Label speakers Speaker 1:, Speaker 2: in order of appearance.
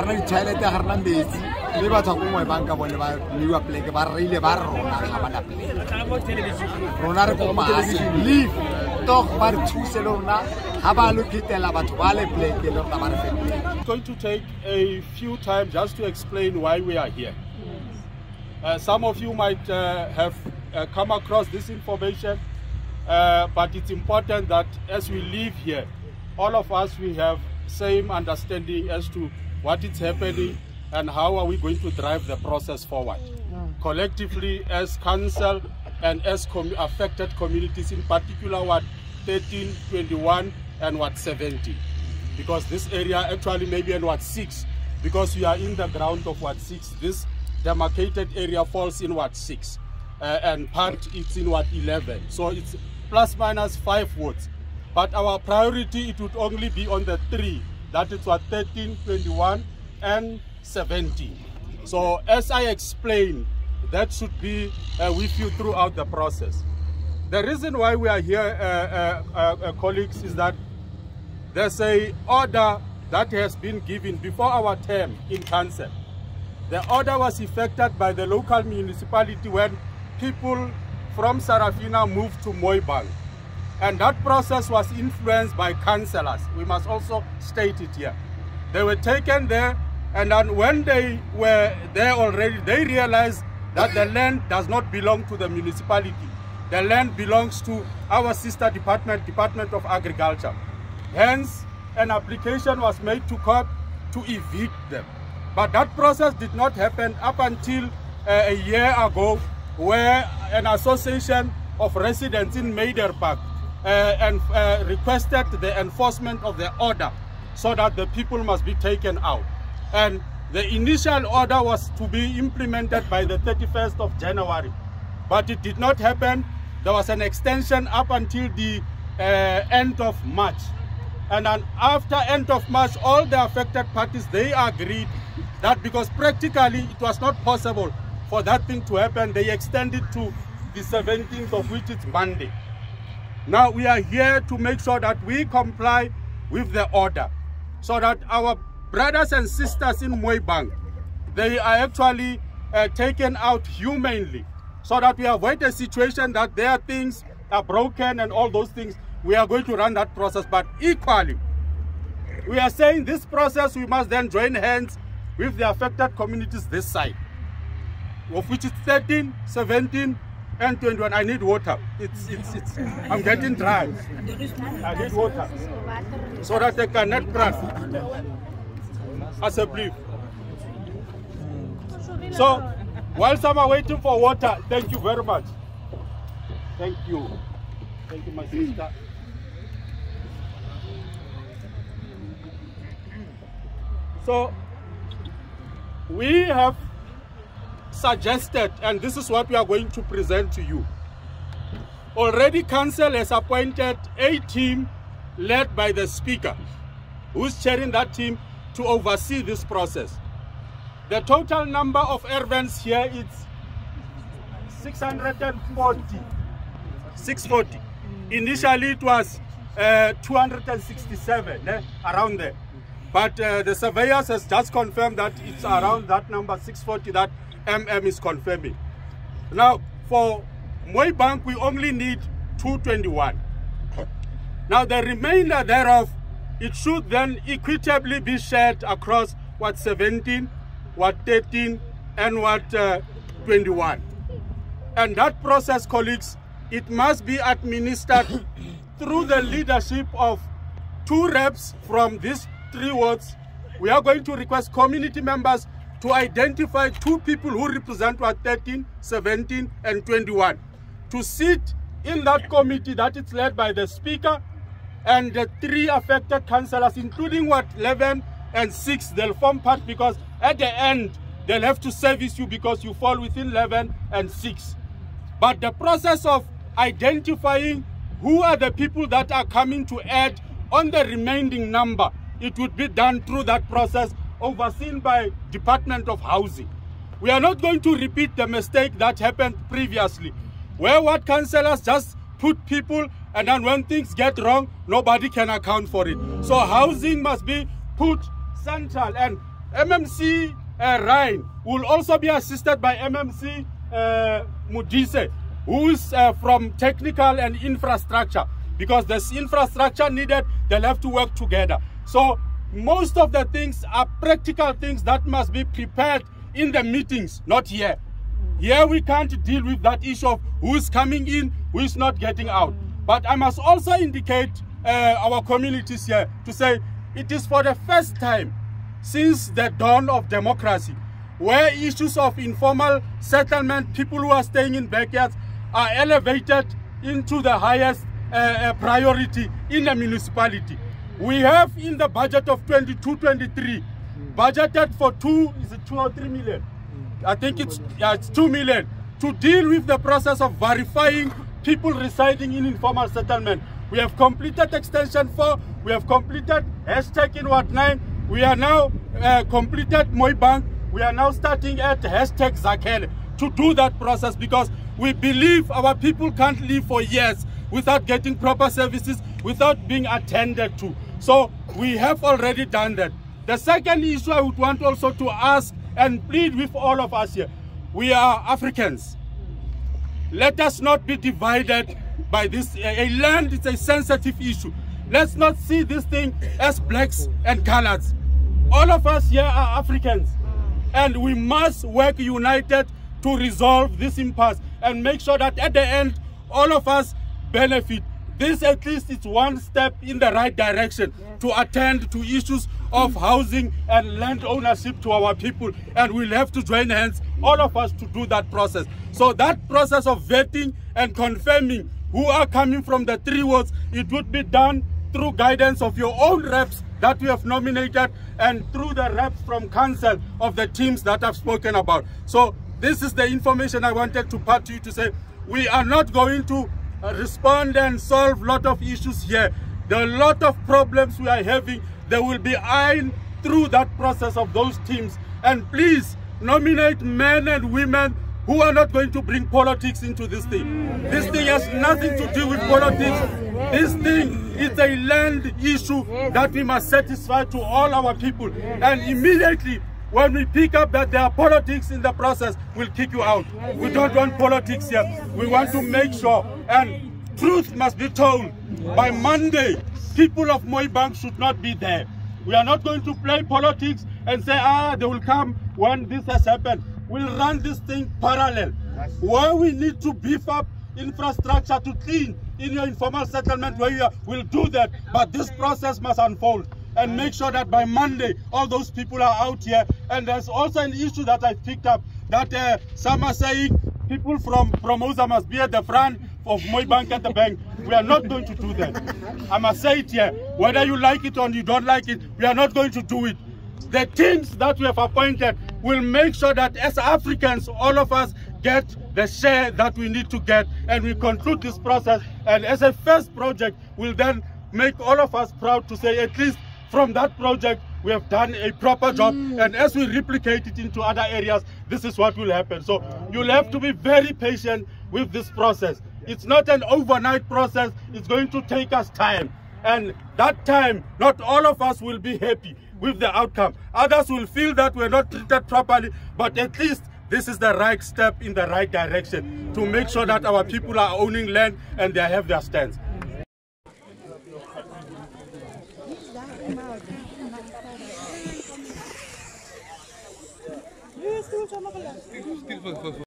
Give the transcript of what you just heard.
Speaker 1: harna di-toilet harna metsi mme batho ko ngwe banka bone ba newa pleke ba reile ba rona ga bana pleke rona re ko maase leave talk ba re thuse le rona ha ba lokitela batho ba le pleke le rona ba re fe.
Speaker 2: It's going to take a few time just to explain why we are here. Some of you might have come across this information, but it's important that as we live here, all of us, we have same understanding as to what is happening and how are we going to drive the process forward. Collectively as council and as affected communities, in particular what 13, 21 and what 17. Because this area actually maybe in what 6, because we are in the ground of what 6. This demarcated area falls in what 6 and part it's in what 11. So it's plus minus 5 wards. But our priority, it would only be on the 3, that is what 13, 21 and 17. So as I explained, that should be with you throughout the process. The reason why we are here, colleagues, is that there's an order that has been given before our term in council. The order was effected by the local municipality when people from Sarafina moved to Mooibank. And that process was influenced by councillors. We must also state it here. They were taken there, and then when they were there already, they realized that the land does not belong to the municipality. The land belongs to our sister department, Department of Agriculture. Hence, an application was made to court to evict them. But that process did not happen up until a year ago, where an association of residents in Meader Park requested the enforcement of the order so that the people must be taken out. And the initial order was to be implemented by the 31st of January, but it did not happen. There was an extension up until the end of March. And then after end of March, all the affected parties, they agreed that because practically it was not possible for that thing to happen, they extended to the 17th, of which is Monday. Now we are here to make sure that we comply with the order, so that our brothers and sisters in Mooibank, they are actually taken out humanely, so that we avoid a situation that their things are broken and all those things. We are going to run that process, but equally, we are saying this process, we must then join hands with the affected communities this side, of which is 13, 17, and 21. I need water. I'm getting dry. I need water so that I cannot crash as a brief. So, while some are waiting for water, thank you very much. Thank you. Thank you, my sister. So, we have suggested, and this is what we are going to present to you. Already council has appointed a team led by the speaker, who's chairing that team to oversee this process. The total number of errands here is 640. 640. Initially it was 267, around there. But the surveyors has just confirmed that it's around that number, 640, that MM is confirming. Now, for Mooibank, we only need 221. Now, the remainder thereof, it should then equitably be shared across what 17, what 13, and what 21. And that process, colleagues, it must be administered through the leadership of 2 reps from these 3 wards. We are going to request community members to identify 2 people who represent what 13, 17, and 21 to sit in that committee that is led by the speaker and the 3 affected councillors, including what 11 and 6. They'll form part, because at the end they'll have to service you because you fall within 11 and 6. But the process of identifying who are the people that are coming to add on the remaining number, it would be done through that process overseen by Department of Housing. We are not going to repeat the mistake that happened previously, where what councillors just put people, and then when things get wrong, nobody can account for it. So housing must be put central, and MMC Rhine will also be assisted by MMC Mudise, who is from technical and infrastructure, because there's infrastructure needed. They'll have to work together. So most of the things are practical things that must be prepared in the meetings, not here. Here we can't deal with that issue of who is coming in, who is not getting out. But I must also indicate our communities here to say it is for the first time since the dawn of democracy where issues of informal settlement, people who are staying in backyards, are elevated into the highest priority in the municipality. We have in the budget of 22-23 budgeted for 2 or 3 million? I think it's 2 million to deal with the process of verifying people residing in informal settlement. We have completed extension 4, we have completed hashtag in Ward 9, we are now completed Moibank, we are now starting at hashtag Zakhele to do that process, because we believe our people can't live for years without getting proper services, without being attended to. So we have already done that. The second issue I would want also to ask and plead with all of us here, we are Africans. Let us not be divided by this. A land is a sensitive issue. Let's not see this thing as blacks and colors. All of us here are Africans, and we must work united to resolve this impasse and make sure that at the end, all of us benefit. This at least is one step in the right direction to attend to issues of housing and land ownership to our people, and we'll have to join hands, all of us, to do that process. So that process of vetting and confirming who are coming from the 3 wards, it would be done through guidance of your own reps that we have nominated and through the reps from council of the teams that I've spoken about. So this is the information I wanted to pass to you to say we are not going to respond and solve a lot of issues here. There are a lot of problems we are having. They will be ironed through that process of those teams. And please nominate men and women who are not going to bring politics into this thing. This thing has nothing to do with politics. This thing is a land issue that we must satisfy to all our people. And immediately when we pick up that there are politics in the process, we'll kick you out. We don't want politics here. We want to make sure, and truth must be told. By Monday, people of Moibank should not be there. We are not going to play politics and say, they will come when this has happened. We'll run this thing parallel. Where we need to beef up infrastructure to clean in your informal settlement where you are, we'll do that. But this process must unfold and make sure that by Monday, all those people are out here. And there's also an issue that I picked up, that some are saying people from Promosa must be at the front of Moibank at the bank. We are not going to do that. I must say it here. Whether you like it or you don't like it, we are not going to do it. The teams that we have appointed will make sure that as Africans, all of us get the share that we need to get, and we conclude this process. And as a first project, we'll then make all of us proud to say, at least from that project, we have done a proper job. And as we replicate it into other areas, this is what will happen. So you'll have to be very patient with this process. It's not an overnight process. It's going to take us time. And that time, not all of us will be happy with the outcome. Others will feel that we're not treated properly, but at least this is the right step in the right direction to make sure that our people are owning land and they have their stands.